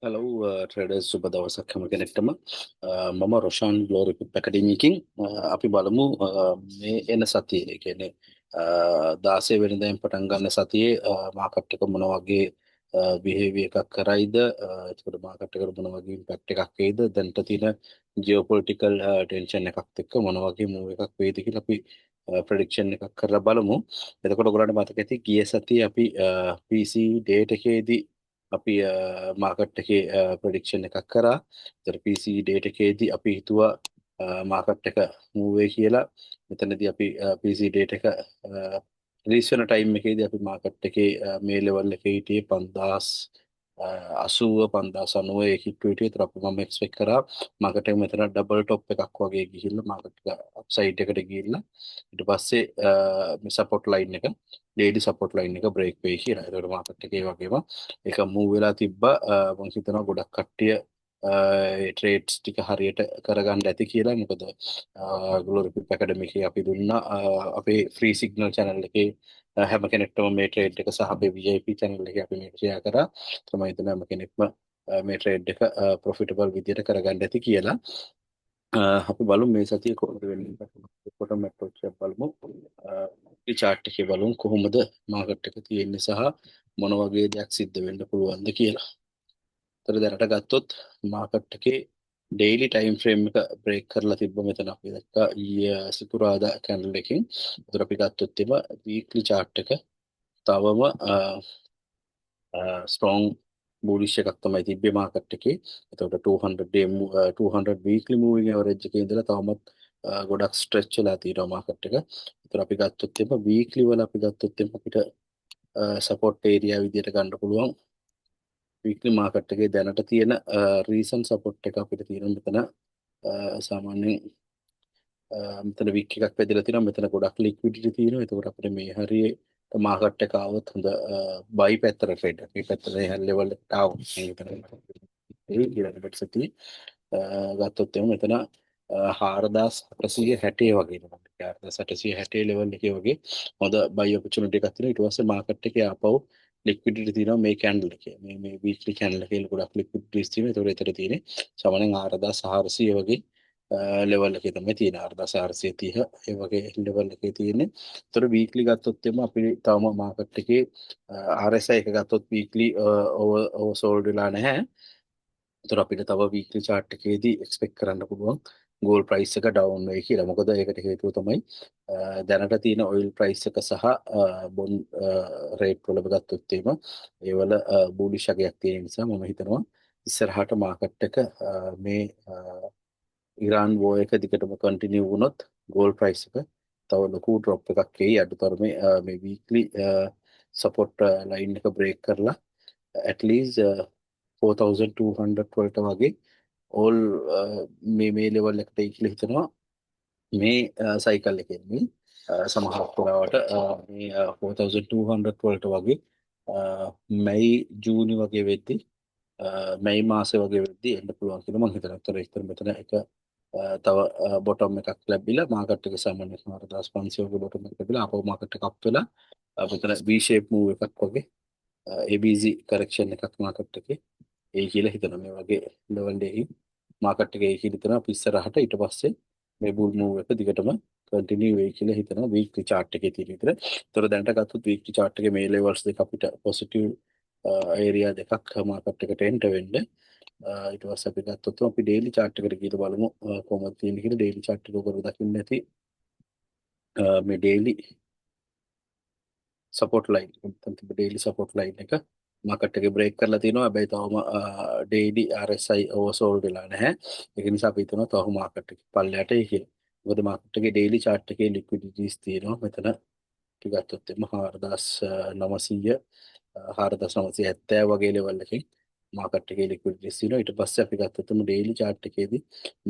Hello, traders සුබ දවසක් හැම කෙනෙක්ටම. මම රොෂාන් ග්ලෝරිප් ඇකඩමියකින් අපි බලමු මේ එන සතියේ ඒ කියන්නේ 16 වෙනිදායින් පටන් ගන්න සතියේ මාකට් එක මොන වගේ බිහේවියර් එකක් කරයිද, එතකොට මාකට් එකට මොන වගේ ඉම්පැක්ට් එකක් වෙයිද, දැනට තියෙන ජියෝපොලිටිකල් ටෙන්ෂන් එකත් එක්ක මොන වගේ මූව් එකක් වෙයිද කියලා අපි ප්‍රෙඩික්ෂන් එකක් කරලා බලමු. එතකොට ඔයගොල්ලන්ට මතක ඇති ගිය සතියේ අපි PC ඩේට් එකේදී අපි මාකට් එකේ ප්‍රඩික්ෂන් එකක් කරා. ඒතර PC ඩේට් එකේදී අපි හිතුවා මාකට් එක මූව් වෙයි කියලා. මෙතනදී අපි PC ඩේට් එක රිලීස් වෙන ටයිම් එකේදී අපි මාකට් එකේ මේ ලෙවල් එකේ හිටියේ 5080 5090 ඒ හිටු හිටියේ. ඒතර අපි මම එක්ස්පෙක්ට් කරා මාකට් එක මෙතන ඩබල් টොප් එකක් වගේ ගිහිල්ලා මාකට් එක අප්සයිඩ් එකට ගිහිල්ලා ඊට පස්සේ මේ සපෝට් ලයින් එක ඩේලි සපෝට් ලයින් එක බ්‍රේක් වෙයි කියලා. ඒතකොට මාකට් එකේ වගේම ඒක මූව් වෙලා තිබ්බා. මම හිතනවා ගොඩක් කට්ටිය ඒ ට්‍රේඩ්ස් ටික හරියට කරගන්න ඇති කියලා. මොකද ග්ලෝරිපිප් ඇකඩමි එකේ අපි දුන්නා අපේ ෆ්‍රී සිග්නල් channel එකේ හැම කෙනෙක්ටම මේ ට්‍රේඩ් එක සහ අපේ VIP channel එකේ අපි මේක ෂෙයා කරා. තමයි හිතනවා හැම කෙනෙක්ම මේ ට්‍රේඩ් එක ප්‍රොෆිටබල් විදියට කරගන්න ඇති කියලා. අපි බලමු මේ සතිය කොහොමද වෙන්නේ. කොට මැට්‍රොච් එක බලමු. මේ chart එකේ බලමු කොහොමද මාකට් එක තියෙන්නේ සහ මොන වගේ දෙයක් සිද්ධ වෙන්න පුළුවන්ද කියලා. ඒතර දැනට ගත්තොත් මාකට් එකේ ඩේලි ටයිම් ෆ්‍රේම් එක බ්‍රේක් කරලා තිබ්බ මෙතන අපි දැක්කා ඊයේ සිකුරාදා කැන්ඩල් එකකින්. ඒතර අපි ගත්තොත් එම වීක්ලි chart එක තවම ස්ට්‍රෝං bullish එකක් තමයි තිබ්බේ මාකට් එකේ. එතකොට 200 day 200 weekly moving average එකේ ඉඳලා තවමත් ගොඩක් ස්ට්‍රෙච් වෙලා තියෙනවා මාකට් එක. ඒතර අපි ගත්තොත් එම weekly වල අපි ගත්තොත් එම අපිට සපෝට් ඒරියා විදියට ගන්න පුළුවන්. වීක්ලි මාකට් එකේ දැනට තියෙන රීසන් සපෝට් එක අපිට තියෙන මෙතන සාමාන්‍යයෙන් මෙතන වික් එකක් වැදලා තියෙනවා. මෙතන ගොඩක් ලික්විඩිටි තියෙනවා. ඒකෝට අපිට මේ හරියේ මාකට් එක ආවොත් හොඳ බයි පැත්තට ට්‍රේඩ් එකක්. මේ පැත්තට මේ ලෙවල් එකට ආවොත් මෙතන ඒ ඊළඟට සති ගත්තොත් එමු මෙතන 4860 වගේ නේද? 4860 ලෙවල් එකේ වගේ හොඳ බයි ඔපචුනිටි එකක් තියෙනවා. ඊට පස්සේ මාකට් එකේ ආපහු ලික්විඩිටි තියෙනවා මේ කැන්ඩල් එකේ. මේ වීක්ලි කැන්ඩල් එකේ ගොඩක් ලික්විඩිටිස් තියෙනවා. ඒතකොට ඒතර තියෙන්නේ සාමාන්‍යයෙන් 4400 වගේ ලෙවල් එකේ තමයි තියෙන 4430 ඒ වගේ ලෙවල් එකේ තියෙන්නේ. ඒතර වීක්ලි ගත්තොත් එම අපි තවම මාකට් එකේ RSI එක ගත්තොත් වීක්ලි ඕවර්සෝල්ඩ් වෙලා නැහැ. ඒතර අපිට තව වීක්ලි chart එකේදී එක්ස්පෙක්ට් කරන්න පුළුවන් ගෝල්ඩ් ප්‍රයිස් එක ඩවුන් වෙයි කියලා. මොකද ඒකට හේතුව තමයි දැනට තියෙන ඔයිල් ප්‍රයිස් එක සහ බොන්ඩ් රේට් වල ගත්තොත් එම ඒවල බූලිෂ් අගයක් තියෙන නිසා මම හිතනවා ඉස්සරහට මාකට් එක මේ ඉරාන් වෝ එක දිගටම කන්ටිනියු වුණොත් ගෝල්ඩ් ප්‍රයිස් එක තව ලොකු ඩ්‍රොප් එකක් එයි. අඩුතරමේ මේ වීක්ලි සපෝට් ලයින් එක බ්‍රේක් කරලා ඇට්ලීස්ට් 4200 වලට වගේ ඕල් මේ ලෙවල් එකට එයි කියලා හිතනවා මේ සයිකල් එකෙන්නේ. සමහර පුරාවට මේ 4200 වලට වගේ මැයි ජූනි වගේ වෙද්දී මැයි මාසේ වගේ වෙද්දී එන්න පුළුවන් කියලා මම හිතනවා. ඒතර ඒතර මෙතන එක තව බොටම් එකක් ලැබිලා මාකට් එක සාමාන්‍යයෙන් 4500 වගේ බොටම් එකක් ලැබිලා ආපහු මාකට් එක අප් වෙලා මෙතන V shape move එකක් වගේ ABC correction එකක් මාකට් එකේ ඒ කියලා හිතනවා. මේ වගේ ලෙවල් එකකින් මාකට් එකේ ඒ කියලා හිතනවා අපි ඉස්සරහට ඊට පස්සේ මේ බුල් මූව් එක දිගටම කන්ටිනියු වෙයි කියලා හිතනවා වීක්ලි chart එකේ තියෙන විතර. ඒතර දැනට ගත්තොත් වීක්ලි chart එකේ මේ levels දෙක අපිට පොසිටිව් ඒරියා දෙකක් මාකට් එකට එන්ටර් වෙන්න. ඊට පස්සේ අපි ගත්තොත් අපි ඩේලි chart එකට ගිහලා බලමු කොහොමද තියෙන්නේ කියලා. ඩේලි chart එක ඔයගොල්ලෝ දකින්න ඇති මේ daily support line daily support line එක මාකට් එකේ බ්‍රේක් කරලා තිනවා. හැබැයි තවම ඩේලි RSI ඕවර්සෝල්ඩ් වෙලා නැහැ. ඒක නිසා අපි හිතනවා තව මාකට් එක පල්ලයට එයි කියලා. මොකද මාකට් එකේ ඩේලි chart එකේ ලික්විඩිටිස් තියෙනවා. මෙතන අපි ගත්තොත් එම 4900 4970 වගේ ලෙවල් එකකින් මාකට් එකේ ලික්විඩිටිස් තියෙනවා. ඊට පස්සේ අපි ගත්තොත් එම ඩේලි chart එකේදී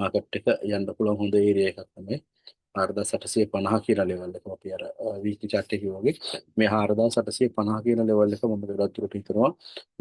මාකට් එක යන්න පුළුවන් හොඳ ඒරියා එකක් තමයි 4850 කියන ලෙවල් එක. අපි අර වීක්ලි chart එකේ වගේ මේ 4850 කියන ලෙවල් එක මම ගොඩක් දුරට හිතනවා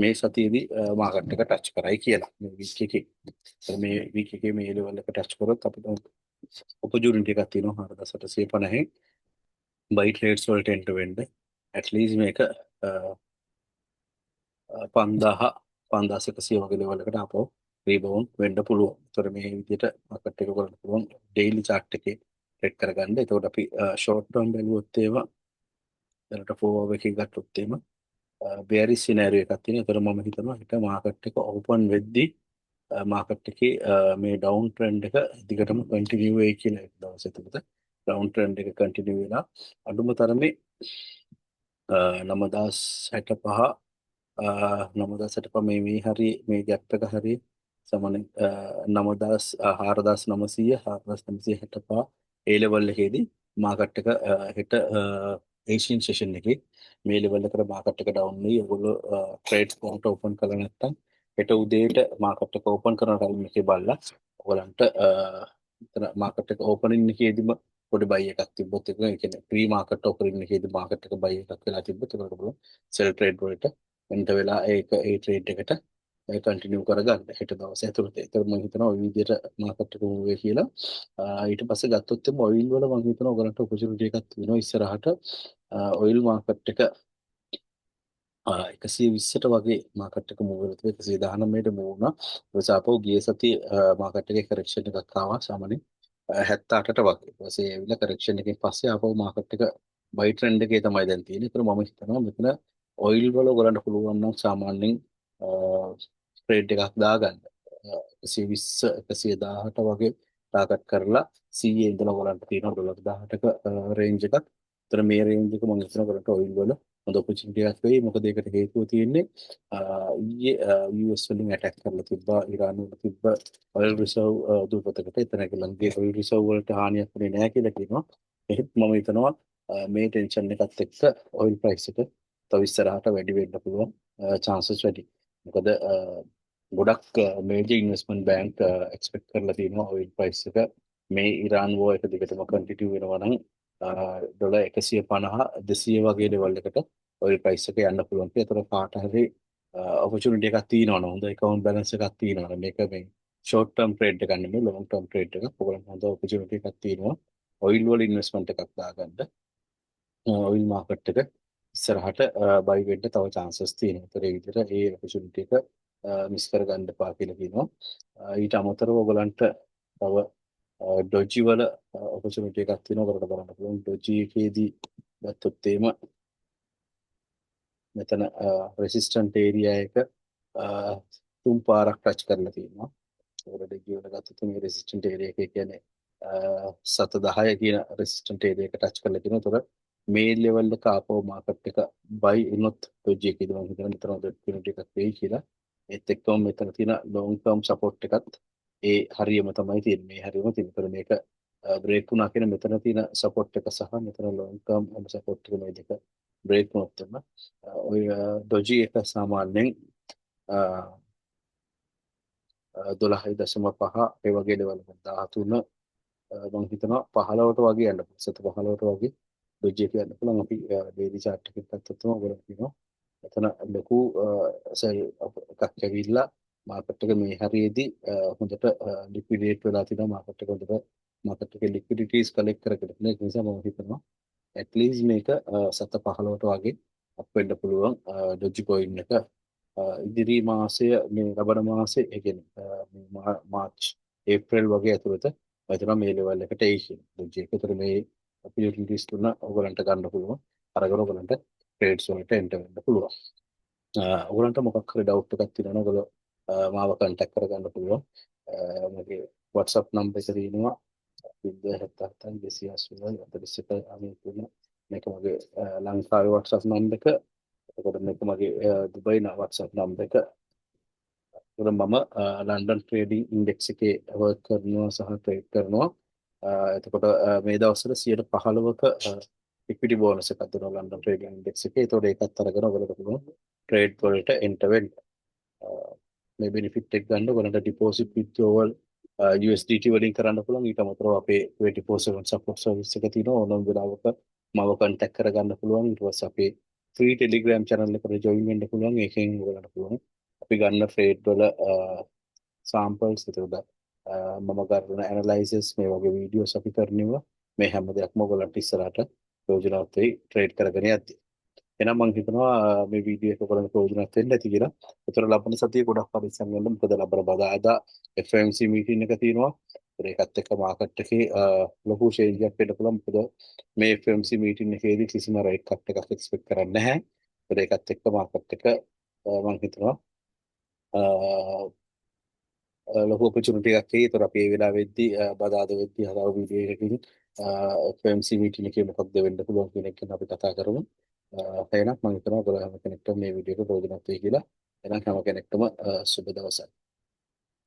මේ සතියේදී මාකට් එක ටච් කරයි කියලා. මේ වීක් එකේ මේ වීක් එකේ මේ ලෙවල් එක ටච් කරොත් අපිට ඔපචුනිටි එකක් තියෙනවා 4850 බයි ට්‍රේඩ්ස් වලට එන්ටර් වෙන්න. ඇට්ලීස්ට් මේක 5000 5100 වගේ ලෙවල් එකට ආපහු රීබවුන්ඩ් වෙන්න පුළුවන්. ඒතර මේ විදිහට මාකට් එක කරන්න පුළුවන් ඩේලි chart එකේ ට්‍රේඩ් කරගන්න. එතකොට අපි ෂෝට් ටර්ම් බැලුවොත් ඒවා දැනට ෆෝවර් එකකින් ගත්තොත් එimhe බෙරිෂ් සිනාරියෝ එකක් තියෙනවා. ඒතර මම හිතනවා හිට මාකට් එක ඕපන් වෙද්දී මාකට් එකේ මේ ඩවුන් ට්‍රෙන්ඩ් එක දිගටම කන්ටිනියු වෙයි කියලා එක දවස් එතකොට ඩවුන් ට්‍රෙන්ඩ් එක කන්ටිනියු වෙලා අඩුම තරමේ 9065 9065 මේ හරි මේ ගැප් එක හරි සමන 4900 4965 ඒ ලෙවල් එකේදී මාකට් එක හෙට ඒෂියන් සෙෂන් එකේ මේ ලෙවල් එකට මාකට් එක ඩවුන් වෙයි. ඔයගොල්ලෝ ට්‍රේඩ්ස් කොහොමද ඕපන් කරලා නැත්තම් හෙට උදේට මාකට් එක ඕපන් කරන ටයිම් එකේ බලලා ඔයගලන්ට එතන මාකට් එක ඕපනින් එකේදීම පොඩි බයි එකක් තිබ්බොත් ඒක කියන්නේ ප්‍රී මාකට් ඕපනින් එකේදී මාකට් එක බයි එකක් වෙලා තිබ්බොත් ඒකට බලන්න සෙල් ට්‍රේඩ් වලට එන්ට වෙලා ඒක ඒ ට්‍රේඩ් එකට කන්ටිනියු කරගන්න හෙට දවසේ ඇතුළත. ඒතර මම හිතනවා ওই විදිහට මාකට් එක මූව් වෙයි කියලා. ඊට පස්සේ ගත්තොත් එimhe ඔයිල් වල මම හිතනවා ඔයගලන්ට ඔපචුනිටි එකක් තියෙනවා ඉස්සරහට. ඔයිල් මාකට් එක 120ට වගේ මාකට් එක මූව් වෙලා තිබෙනවා 119ට මූව් වුණා. ඊට පස්සේ ආපහු ගිය සතියේ මාකට් එකේ කරෙක්ෂන් එකක් ආවා සාමාන්‍යයෙන් 78ට වගේ. ඊට පස්සේ ඒ ඇවිල්ලා කරෙක්ෂන් එකෙන් පස්සේ ආපහු මාකට් එක බයි ට්‍රෙන්ඩ් එකේ තමයි දැන් තියෙන්නේ. ඒතර මම හිතනවා මෙතන ඔයිල් වල ඔයගලන්ට පුළුවන් නම් සාමාන්‍යයෙන් ට්‍රේඩ් එකක් දාගන්න. 120 118 වගේ ටාගට් කරලා CA ඉඳලා ඔයගලන්ට තියෙනවා ඩොලර් 18ක රේන්ජ් එකක්. ඒතර මේ රේන්ජ් එක මම හිතනවා ඔයගලන්ට ඔයිල් වල හොඳ ඔපචුනිටි එකක් වෙයි. මොකද ඒකට හේතුව තියෙන්නේ ඊයේ US වලින් ඇටැක් කරලා තිබ්බා ඉරාන් වල තිබ්බ ඔයිල් රිසර්ව් දුපතකට. එතන ඒගොල්ලන්ගේ ඔයිල් රිසර්ව් වලට හානියක් වුණේ නැහැ කියලා කියනවා. ඒත් මම හිතනවා මේ ටෙන්ෂන් එකත් එක්ක ඔයිල් ප්‍රයිස් එක තව ඉස්සරහට වැඩි වෙන්න පුළුවන් chances වැඩි. මොකද ගොඩක් මේජර් ඉන්වෙස්ට්මන්ට් බැංක් එක්ස්පෙක්ට් කරලා තියෙනවා ඔයිල් ප්‍රයිස් එක මේ ඉරාන් වෝ එක දිගටම කන්ටිනියු වෙනවා නම් ඩොලර් 150 200 වගේ ලෙවල් එකට ඔයිල් ප්‍රයිස් එක යන්න පුළුවන් කියලා. ඒතර කාට හරි ඔපචුනිටි එකක් තියෙනවනේ හොඳ account balance එකක් තියෙනවනේ මේක මේ ෂෝට් ටර්ම් ට්‍රේඩ් එකක් නෙමෙයි ලොන්ග් ටර්ම් ට්‍රේඩ් එකක්. ඔයගොල්ලන්ට හොඳ ඔපචුනිටි එකක් තියෙනවා ඔයිල් වල ඉන්වෙස්ට්මන්ට් එකක් දාගන්න. ඔයිල් මාකට් එක ඉස්සරහට බයි වෙන්න තව chances තියෙනවා. ඒතර ඒ විදිහට ඒ ඔපචුනිටි එක මිස් කරගන්න එපා කියලා කියනවා. ඊට අමතරව ඔයගලන්ට තව ඩොජි වල ඔපචුනිටි එකක් තියෙනවා. කරලා බලන්න පුළුවන්. ඩොජි එකේදී ගත්තොත් එimhe මෙතන රෙසිස්ටන්ට් ඒරියා එක තුන් පාරක් ටච් කරලා තියෙනවා. ඒකට ඩොජි වල ගත්තොත් මේ රෙසිස්ටන්ට් ඒරියා එක කියන්නේ 710 කියන රෙසිස්ටන්ට් ඒරියා එක ටච් කරලා තියෙනවා. ඒතර මේ ලෙවල් එක ආපහු මාකට් එක බයි වුණොත් ඩොජි එකේදී මම හිතනවා මෙතන ඔපචුනිටි එකක් වෙයි කියලා. ඒත් එක්කම මෙතන තියෙන ලොන්ග් ටර්ම් සපෝට් එකත් ඒ හරියම තමයි තියෙන්නේ. මේ හරියම තියෙන. මේක බ්‍රේක් වුණා කියන මෙතන තියෙන සපෝට් එක සහ මෙතන ලොන්ග් ටර්ම් සපෝට් එක මේ දෙක බ්‍රේක් වුණොත් එම ඔය ඩොජි එක සාමාන්‍යයෙන් 12.5 ඒ වගේ ලෙවල් එක 13 මම හිතනවා 15ට වගේ යන්න පුළුවන්. 15ට වගේ ඩොජි එක යන්න පුළුවන්. අපි ඩේලි chart එකක් ගත්තොත් ඔයගොල්ලෝ කියනවා එතන ලොකු සෙල් එකක් ඇවිල්ලා මාකට් එක මේ හරියේදී හොඳට ලික්විඩේට් වෙලා තිනවා. මාකට් එක හොඳට මාකට් එකේ ලික්විඩිටිස් කලෙක්ට් කරගෙන ඉන්න. ඒක නිසා මම හිතනවා ඇට්ලීස්ට් මේක 7.15ට වගේ අප් වෙන්න පුළුවන් ඩොජි කොයින් එක ඉදිරි මාසය මේ ලබන මාසේ ඒ කියන්නේ මාර්ච් ඒප්‍රිල් වගේ ඇතුළත මම හිතනවා මේ ලෙවල් එකට එයි කියලා. ඩොජි එක. ඒතර මේ ඔපචුනිටිස් තුන ඔයගලන්ට ගන්න පුළුවන්. අරගෙන ඔයගලන්ට ට්‍රේඩ්ස් වලට එන්ටර් වෙන්න පුළුවන්. ඔයගලන්ට මොකක් හරි ඩවුට් එකක් තියෙනවා නම් ඔයගොල්ලෝ මාව කන්ටැක්ට් කරගන්න පුළුවන්. මගේ WhatsApp නම්බර් එක තියෙනවා 077 මේක මගේ ලංකාවේ WhatsApp නම්බර් එක. එතකොට මේක මගේ දුබයි WhatsApp නම්බර් එක. ඒතර මම ලන්ඩන් ට්‍රේඩින් ඉන්ඩෙක්ස් එකේ වර්ක් කරනවා සහ ට්‍රේඩ් කරනවා. එතකොට මේ දවස්වල 15%ක ඉක්විටි බෝනස් එකක් දෙනවා ලන්ඩන් ට්‍රේඩින් ඉන්ඩෙක්ස් එකේ. ඒතකොට ඒකත් අරගෙන ඔයගොල්ලෝ පුළුවන් ට්‍රේඩ් වලට එන්ටර් වෙන්න. මේ බෙනිෆිට් එක ගන්න ඔයගොල්ලන්ට ඩිපොසිට් විත්ඩ්‍රෝවල් USDT වලින් කරන්න පුළුවන්. ඊට අමතරව අපේ 24/7 සපෝට් සර්විස් එක තියෙනවා. ඕනම වෙලාවක මාව කන්ටැක්ට් කරගන්න පුළුවන්. ඊට පස්සේ අපේ ෆ්‍රී ටෙලිග්‍රෑම් channel එකට ජොයින් වෙන්න පුළුවන්. ඒකෙන් ඔයගොල්ලන්ට පුළුවන් අපි ගන්න ට්‍රේඩ් වල සාම්පල්ස් එතකොට මම කරන ඇනලයිසිස් මේ වගේ වීඩියෝස් අපි කරනවා. මේ හැම දෙයක්ම ඔයගොල්ලන්ට ඉස්සරහට ප්‍රයෝජනවත් වෙයි ට්‍රේඩ් කරගෙන යද්දී. එහෙනම් මම හිතනවා මේ වීඩියෝ එක බලන්න ප්‍රයෝජනවත් වෙන්න ඇති කියලා. ඒතර ලබන සතියේ ගොඩක් පරිස්සම් වෙන්න. මොකද ලබන බදාදා FOMC මීටින් එක තියෙනවා. ඒකත් එක්ක මාකට් එකේ ලොකු ෂේන්ජ් එකක් වෙන්න පුළුවන්. මොකද මේ FOMC මීටින් එකේදී කිසිම රේට් කට් එකක් එක්ස්පෙක්ට් කරන්නේ නැහැ. ඒකත් එක්ක මාකට් එක මම හිතනවා ලොකු ඔපචුනිටි එකක් එයි. ඒතර අපි ඒ වෙලාවෙද්දී බදාද වෙද්දී හදාව වීඩියෝ එකකින් FOMC මීටින් එකේ මොකක්ද වෙන්න පුළුවන් කියන එක ගැන අපි කතා කරමු. එහෙනම් මම හිතනවා ඔයගොල්ලෝ හැම කෙනෙක්ටම මේ වීඩියෝ එක ප්‍රයෝජනවත් වෙයි කියලා. එහෙනම් හැම කෙනෙක්ටම සුබ දවසක්.